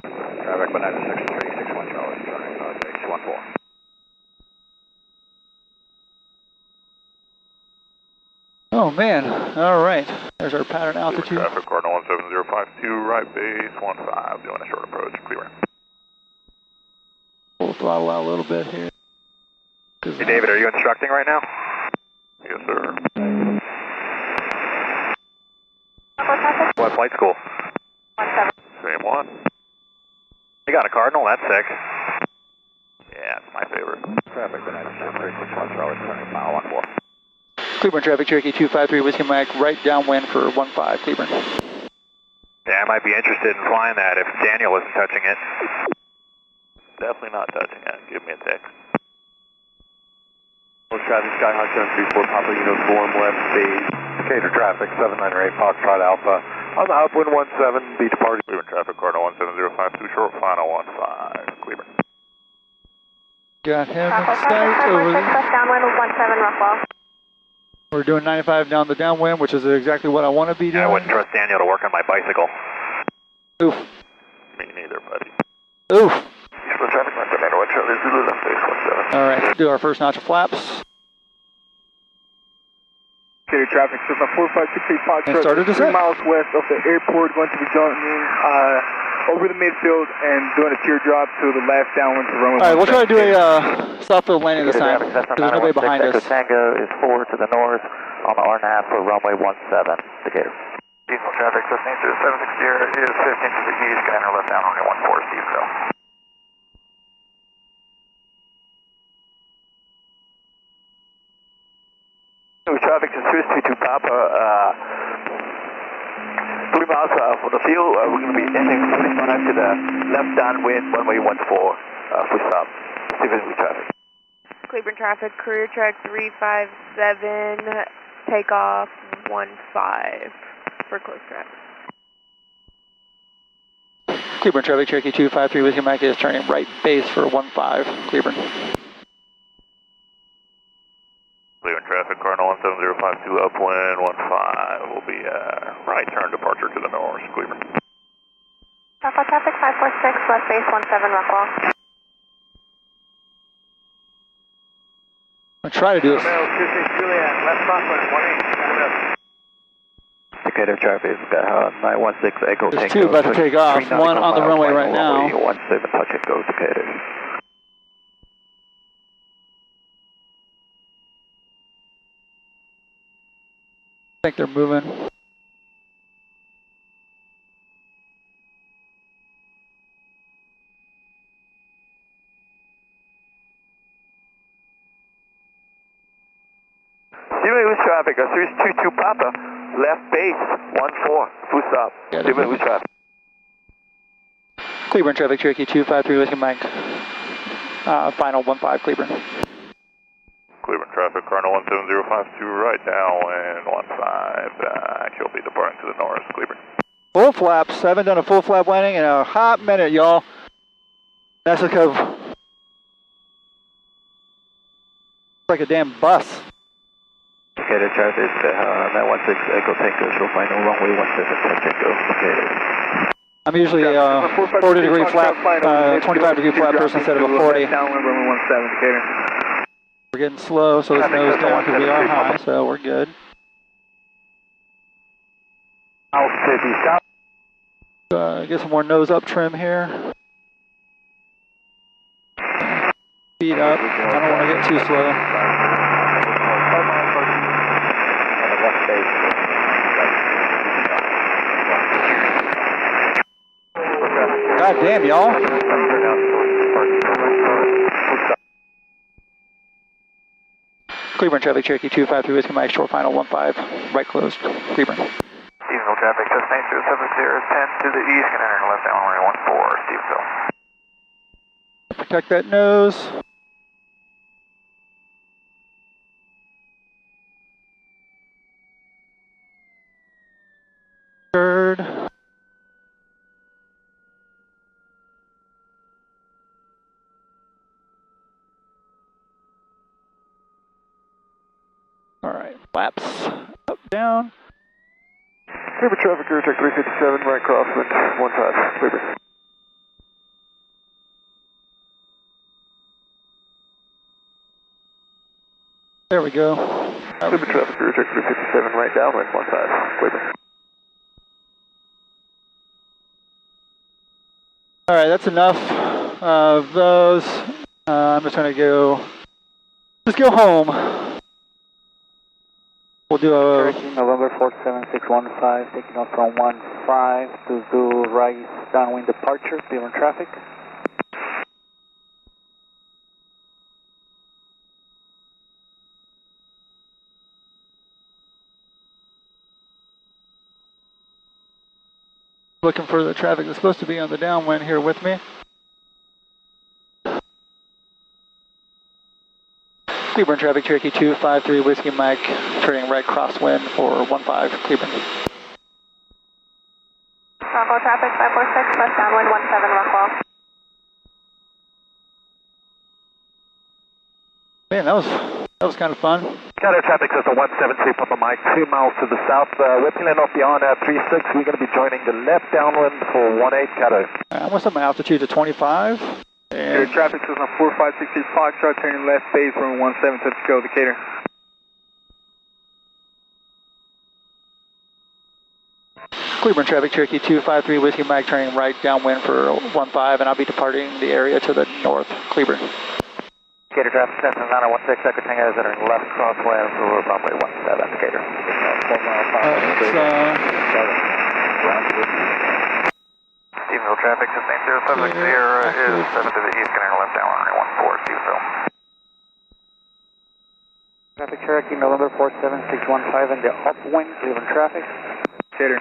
Traffic 196 61 Charlie, turning base 14. Oh man, all right. There's our pattern altitude. Traffic, Cardinal 17052, right base 15, doing a short approach, Cleveland. We'll throttle out a little bit here. Hey David, are you instructing right now? Yes, sir. What flight school? 17. Same one. You got a Cardinal, that's sick. Yeah, it's my favorite. Traffic 361 Charlie, turning mile 14. Cleveland traffic, Cherokee 253 Whiskey Mike, right downwind for 15, Cleveland. Yeah, I might be interested in flying that if Daniel isn't touching it. Definitely not touching it. Give me a text. Traffic, Skyhawk 734, Papa Uniform, left base. Decatur traffic, 798, Foxtrot Alpha. On the upwind 17, be departing. Cleveland traffic, Cardinal 17052, short final 15, Cleveland. Got him in sight over there. Downwind 17, Rockwell. We're doing 95 down the downwind, which is exactly what I want to be doing. I wouldn't trust Daniel to work on my bicycle. Oof. Me neither, buddy. Oof. Eastern traffic, Montana, Charlie, Zulu, left base 17. All right, do our first notch of flaps. Gator traffic, Cessna 4568 Foxtrot, And started to 3 set. miles west of the airport, going to be joining over the midfield and doing a teardrop to the left downwind for runway. All right, we'll try to do a soft field landing this time, because there's nobody behind Echo us. Tango is 4 to the north, on the RNAV for runway 17, Decatur. Diesel traffic, listening to 760 is 15 to the east, Skyner left down, only 14, Stevensville. Traffic to 332 Papa, 3 miles from the field, we're going to be ending 45 to the left downwind, runway 14, full stop, Stevensville traffic. Cleveland traffic, career track 357, takeoff 15 for close traffic. Cleveland traffic, Cherokee 253 Whiskey Mike is turning right base for 15, Cleveland. Cleveland traffic, Cardinal 17052, upwind 15. Will be right turn departure to the north, Cleveland. Alpha traffic 546, left base 17, Rockwell. I'll try to do it. Juliet, left crosswind 18, Decatur traffic, 916 Echo There's Tango. two about to take off, one on the runway right now. 17, touch and go, Decatur. I think they're moving. Stevensville traffic, 322 Papa, left base 14, full stop, Stevensville traffic. Cleveland traffic, Cherokee 253 Whiskey Mike, final 15, Cleveland. Cleveland traffic, Cardinal 17052, right downwind 15. He'll be departing to the north, Cleveland. Full flaps, haven't done a full flap landing in a hot minute, y'all. That's because like a damn bus. Located traffic, 916 Echo Tango, show final runway 17 Tango, located. I'm usually a 40 degree flap, 25 degree flap person instead of a 40. Downwind runway 17, Decatur. We're getting slow, so it's nose down because we are high, so we're good. Out to the south. Get some more nose up trim here. Speed up. I don't want to get too slow. God damn, y'all. Cleburne traffic, Cherokee 253, Whiskey Mike, short final 15, right closed. Cleburne. Stevensville traffic, just 907 10 to the east, and enter left down runway 14, Stevensville. Protect that nose. Third. All right, flaps up, down. Cleburne traffic, Aircheck 357, right crosswind, 15, Cleburne. There we go. Cleburne traffic, Aircheck 357, right downwind, 15, Cleburne. All right, that's enough of those. I'm just gonna go home. We'll do a Cherokee, November 47615, taking off from 15 to do right downwind departure, Cleburne traffic. looking for the traffic that's supposed to be on the downwind here with me. Cleburne traffic, Cherokee 253, Whiskey Mike, turning right crosswind for 15, Cleburne. Bravo traffic 546, left downwind 17, Rockwell. Man, that was kind of fun. Counter traffic system 173, Papa Mike, 2 miles to the south. We're peeling off beyond 36. We're going to be joining the left downwind for 18, Counter. I'm going to set my altitude to 25. Air traffic system 4560 Foxtrot, turning left base, runway 17 to go, Decatur. Cleburne traffic, Cherokee 253, Whiskey Mike, turning right downwind for 15, and I'll be departing the area to the north, Cleburne. Decatur traffic, Cessna 9016, Echo Tango, entering left crosswind for runway 17, Decatur. Stevensville traffic, just 90760 is 7 to the east, entering left down runway 14, Stevensville. Traffic Cherokee, November 47615 in the upwind, Cleburne traffic. Decatur.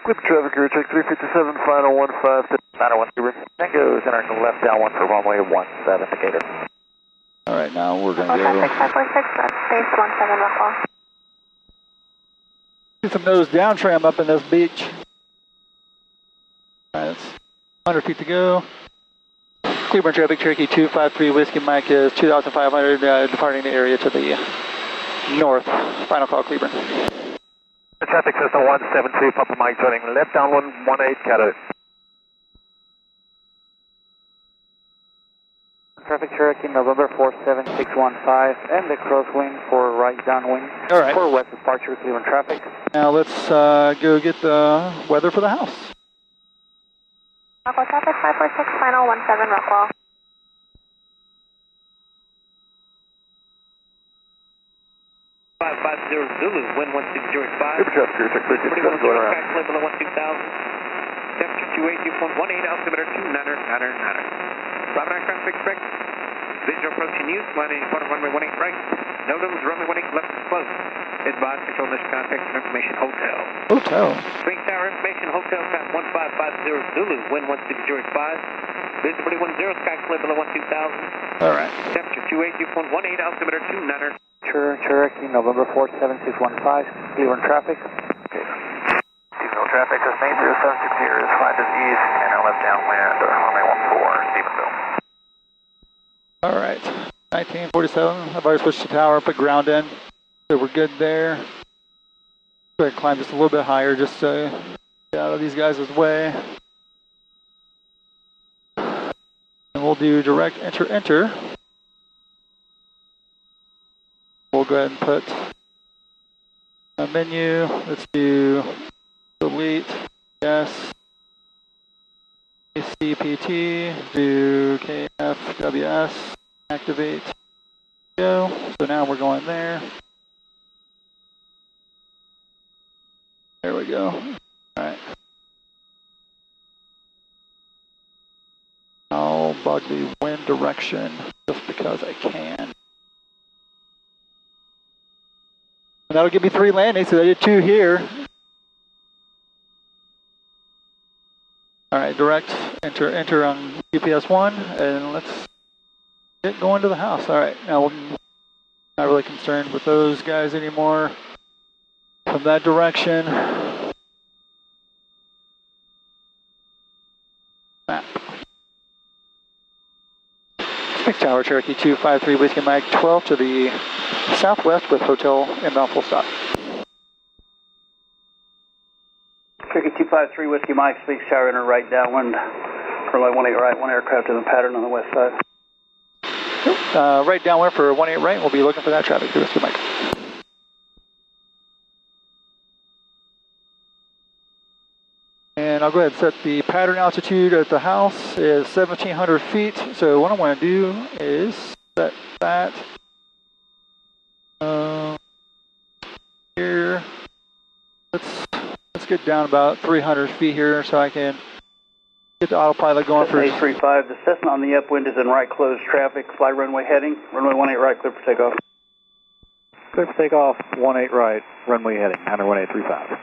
Cleburne traffic, Aircheck 357, final 15 to 901 Cleburne. Tango is entering left downwind for runway 17, Decatur. All right, now we're going to go. Traffic 546, left base 17, Rockwell. Get some nose down tram up in this beach. All right, that's 100 feet to go. Cleburne traffic, Cherokee 253, Whiskey Mike is 2,500, departing the area to the north. Final call, Cleburne. Traffic system 172, Papa Mike, joining left downwind 18, Counter. Traffic Cherokee, November 47615, and the crosswind for right downwind. All right. For west departure, Cleburne traffic. Now let's go get the weather for the house. Rockwell traffic 546, final 17, Rockwell. Zulu, wind 160.5. Cleburne traffic, Aircheck 357, going around. Climb below 12000. Temperature 280.18, altimeter 2999. Robin aircraft expect. Visual approaching you, landing quarter runway 18 right. No looms, runway 18 left is closed. Advise control mission contact information hotel. Hotel. Spring Tower information hotel path 1550 Zulu, wind 160.5. Visibility 10, sky clear below 12000. All right. Temperature 280.18, altimeter 29. Cherokee, November 47615, Cleburne traffic. Stevensville traffic, just 90760 is 5 to the east, and left downwind, runway 14, Stevensville. All right, 1947. I've already switched to tower, put ground in, so we're good there. Go ahead and climb just a little bit higher, just to get out of these guys' way. And we'll do direct enter. We'll go ahead and put a menu. Let's do delete, yes. CPT, do KFWS, activate, go. So now we're going there. There we go. All right. I'll bug the wind direction just because I can. And that'll give me 3 landings, so I did 2 here. All right, direct, enter on UPS 1, and let's get going to the house. All right, now we're not really concerned with those guys anymore from that direction. Map. Sphinx Tower, Cherokee 253, Whiskey Mike 12 to the southwest with hotel inbound full stop. Cherokee 253, Whiskey Mike, Sphinx Tower, enter right downwind. Runway 18 right, 1 aircraft in the pattern on the west side. Right downwind for 18 right, we'll be looking for that traffic, Whiskey Mike. And I'll go ahead and set the pattern altitude at the house is 1,700 feet. So what I want to do is set that here. Let's get down about 300 feet here so I can get the autopilot going for 835. The Cessna on the upwind is in right closed traffic. Fly runway heading. Runway 18 right, clear for takeoff. Clear for takeoff, 18 right, runway heading, 1835.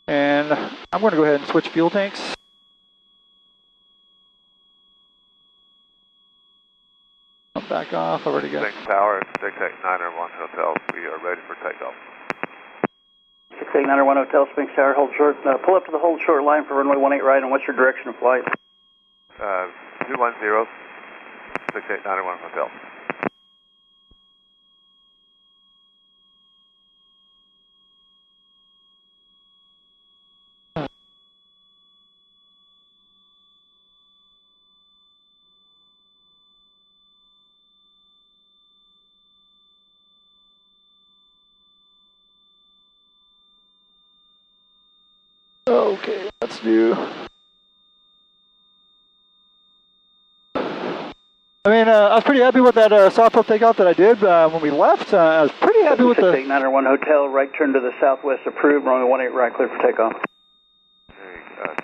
And I'm going to go ahead and switch fuel tanks. I'll back off. I've already got Sphinx Tower, 6891 Hotel. We are ready for takeoff. 6891 Hotel, Sphinx Tower, hold short. Pull up to the hold short line for runway 18 right, and what's your direction of flight? 210, 6891 Hotel. Okay, let's do. I mean, I was pretty happy with that soft tail takeoff that I did when we left. I was pretty happy with the. 6891 Hotel, right turn to the southwest approved, runway 18 right, clear for takeoff.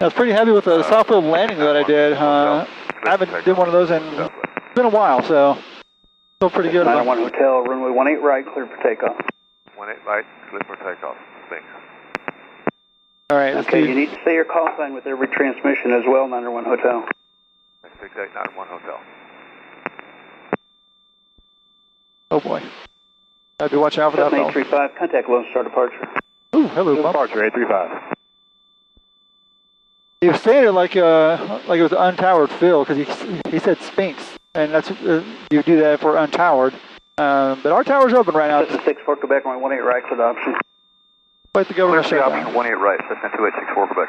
I was pretty happy with the soft tail landing that I did. I haven't did one of those in it's been a while, so feel pretty good. 901 Hotel, runway 18 right, clear for takeoff. 18 right, clear for takeoff. Thanks. All right. Okay, you need to say your call sign with every transmission as well, 901 Hotel. 6891 Hotel. Oh boy. I'd be watching out for that. 835, contact Lone Star departure. Ooh, hello, Departure 835. He was saying it like it was untowered Phil, because he said Sphinx, and that's you do that for untowered. But our tower's open right now. Cessna 64 Quebec, runway 18 right for the option. Fight the government Clear shutdown. option 18 right, Cessna 2864 Quebec.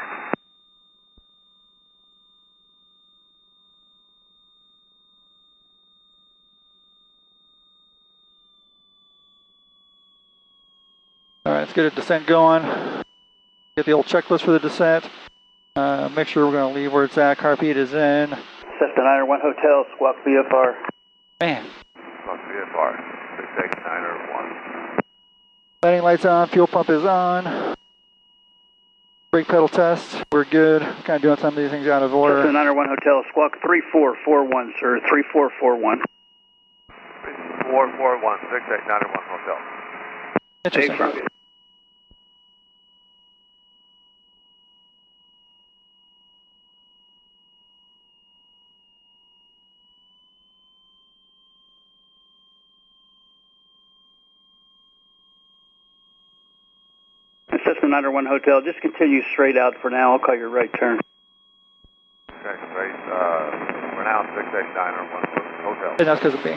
All right, let's get a descent going. Get the old checklist for the descent. Make sure we're going to leave where it's at. Carpet is in. Cessna 901 Hotel, squawk VFR. Man. Squawk VFR, 6891. Landing lights on. Fuel pump is on. Brake pedal test. We're good. Kind of doing some of these things out of order. Cessna 901 Hotel, squawk 3441, sir. 3441. 3441, 6891 Hotel. Interesting. Cessna 901 Hotel, just continue straight out for now. I'll call your right turn. Okay, great. We're now 6 689 on 1 hotel. And that's because of me.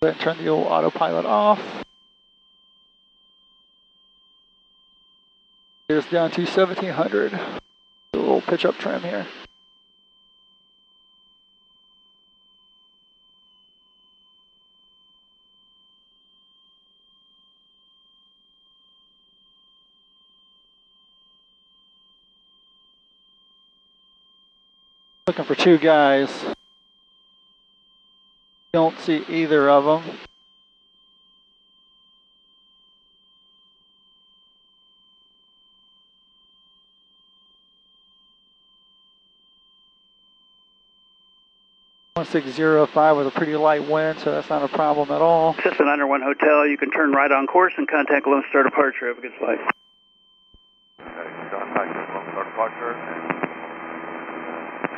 Go ahead and turn the old autopilot off. Get us down to 1700. A little pitch up trim here. Looking for two guys. Don't see either of them. .1605 with a pretty light wind, so that's not a problem at all. Cessna 901 Hotel, you can turn right on course and contact Lone Star Departure. Have a good flight. Contact Lone Star Departure and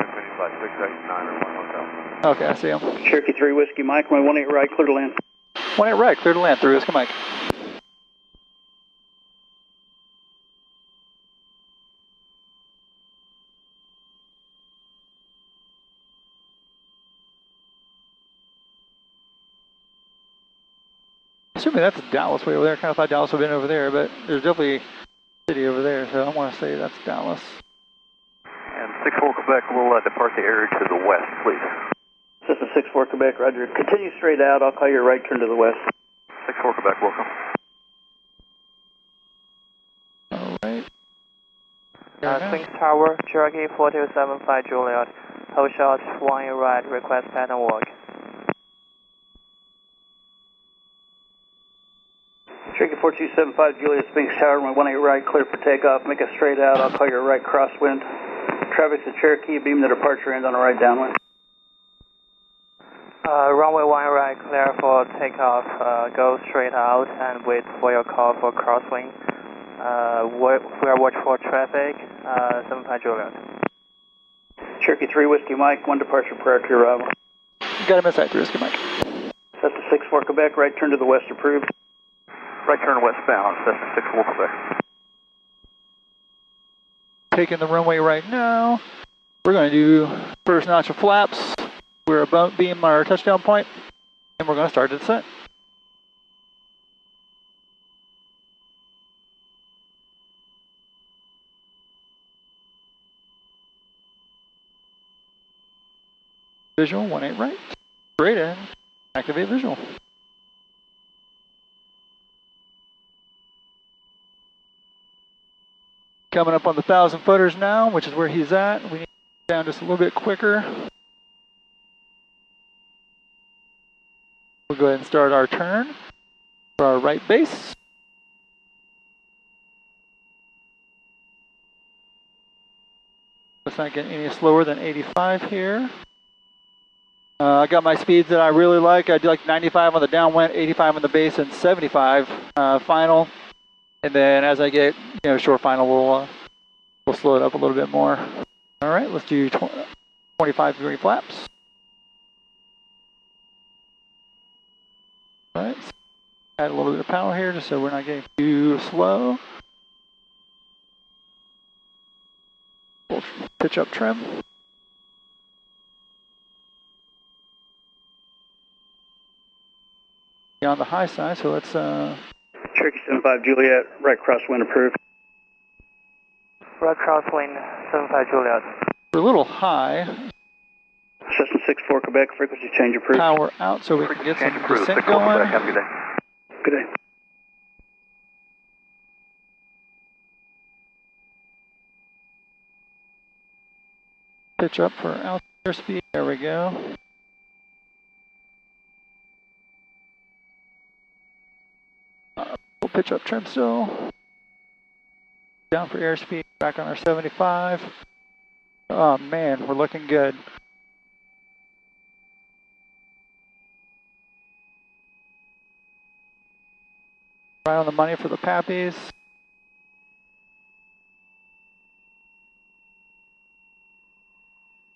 continue flight 689 on 1 hotel. Okay, I see him. Cherokee 3 Whiskey Mike, runway 18 right, clear to land. 18 right, clear to land through Whiskey Mike. Assuming that's Dallas way over there. I kind of thought Dallas would have been over there, but there's definitely a city over there, so I want to say that's Dallas. And 64 Quebec will depart the area to the west, please. Cessna 64 Quebec, roger. Continue straight out. I'll call you a right turn to the west. 64 Quebec, welcome. All right. Sphinx Tower, Cherokee 4275 Juliet. Hold shot, flying right, request pattern walk. Cherokee 4275 Juliet, Sphinx Tower, runway 18 right, clear for takeoff. Make a straight out. I'll call you a right crosswind. Traffic's at Cherokee, beam the departure end on a right downwind. Runway 18 right, clear for takeoff. Go straight out and wait for your call for crosswind. We are watching for traffic, 75 Juliet. Cherokee 3 Whiskey Mike, 1 departure prior to arrival. Got him inside 3 Whiskey Mike. Cessna 64 Quebec, right turn to the west approved. Right turn westbound, Cessna 64 Quebec. Taking the runway right now. We're going to do first notch of flaps. We're about beam our touchdown point, and we're going to start the descent. Visual, 18 right. Straight in. Activate visual. Coming up on the 1,000 footers now, which is where he's at. We need to get down just a little bit quicker. We'll go ahead and start our turn for our right base. Let's not get any slower than 85 here. I got my speeds that I really like. I do like 95 on the downwind, 85 on the base, and 75 final. And then as I get short final, we'll slow it up a little bit more. All right, let's do 25 degree flaps. All right, add a little bit of power here just so we're not getting too slow. We'll pitch up trim. On the high side, so let's Cherokee 75 Juliet, right crosswind approved. Right crosswind, 75 Juliet. we're a little high. Cessna 64 Quebec, frequency change approved. Power out so we can get some descent going. Have a good day. Good day. Pitch up for out airspeed. There we go. We'll pitch up trim still. Down for airspeed. Back on our 75. Oh man, we're looking good. Right on the money for the Pappies.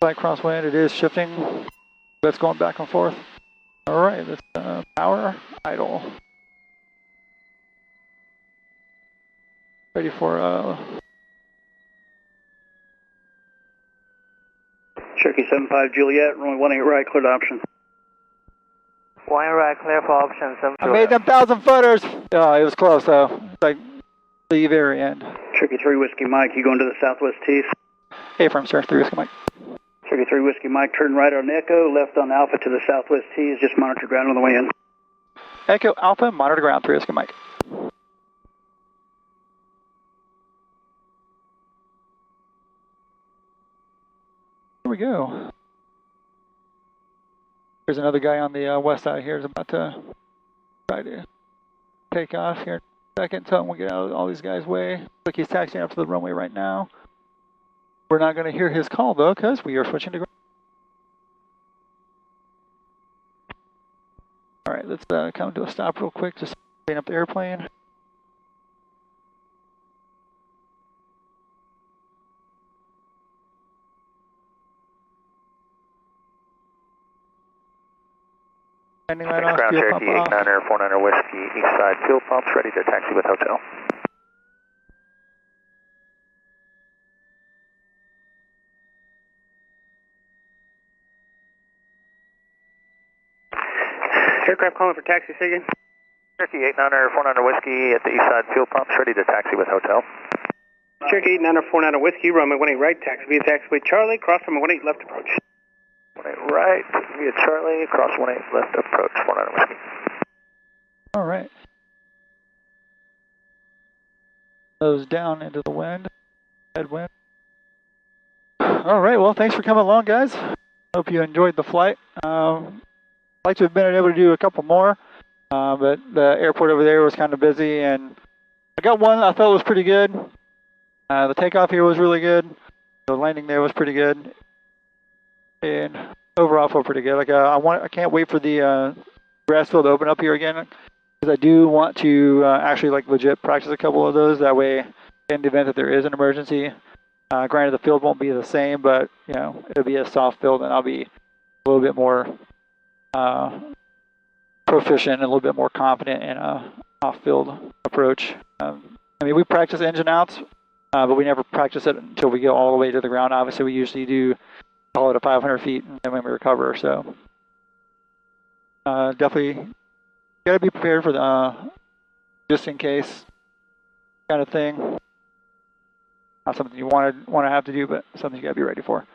Slight crosswind, it is shifting. That's going back and forth. All right, let's power idle. ready for Cherokee 75 Juliet, runway 18 right, cleared option. 18 right, clear for option 7 I made them 1,000 footers. Oh, it was close though. Like the very end. Cherokee 3 Whiskey Mike, you going to the southwest tees? A-frame, sir. 3 Whiskey Mike. Cherokee 3 Whiskey Mike, turn right on Echo, left on Alpha to the southwest tees, just monitor ground on the way in. Echo Alpha, monitor ground. 3 Whiskey Mike. Here we go. There's another guy on the west side here is about to try to take off here in a second. Tell him we'll get out of all these guys' way. Looks like he's taxiing up to the runway right now. We're not going to hear his call though, because we are switching to ground. All right, let's come to a stop real quick, just clean up the airplane. Landing light off, Ground fuel Cherokee pump off. 89er, 49er Whiskey, east side fuel pumps, ready to taxi with hotel. Aircraft calling for taxi, say again. Cherokee 89er, 49er Whiskey at the east side fuel pumps, ready to taxi with hotel. Cherokee 89er, 49er Whiskey, runway 18 right, taxi via taxiway Charlie, cross runway 18 left approach. 18 right, via Charlie, cross 18 left approach, 49er Whiskey. All right. Nose down into the wind, headwind. All right, well, thanks for coming along, guys. Hope you enjoyed the flight. I'd like to have been able to do a couple more, but the airport over there was kind of busy, and I got one I thought was pretty good. The takeoff here was really good. The landing there was pretty good, and overall felt pretty good. Like I can't wait for the grass field to open up here again, because I do want to actually like legit practice a couple of those. That way, in the event that there is an emergency, granted the field won't be the same, but you know it'll be a soft field, and I'll be a little bit more proficient and a little bit more confident in a off-field approach. I mean, we practice engine outs, but we never practice it until we go all the way to the ground. Obviously, we usually do call it a 500 feet, and then when we recover. So definitely got to be prepared for the just in case kind of thing. Not something you want to have to do, but something you got to be ready for.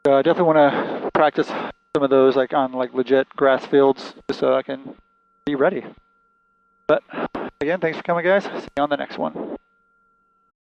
So I definitely want to practice some of those like on like legit grass fields just so I can be ready. But again, thanks for coming, guys. See you on the next one.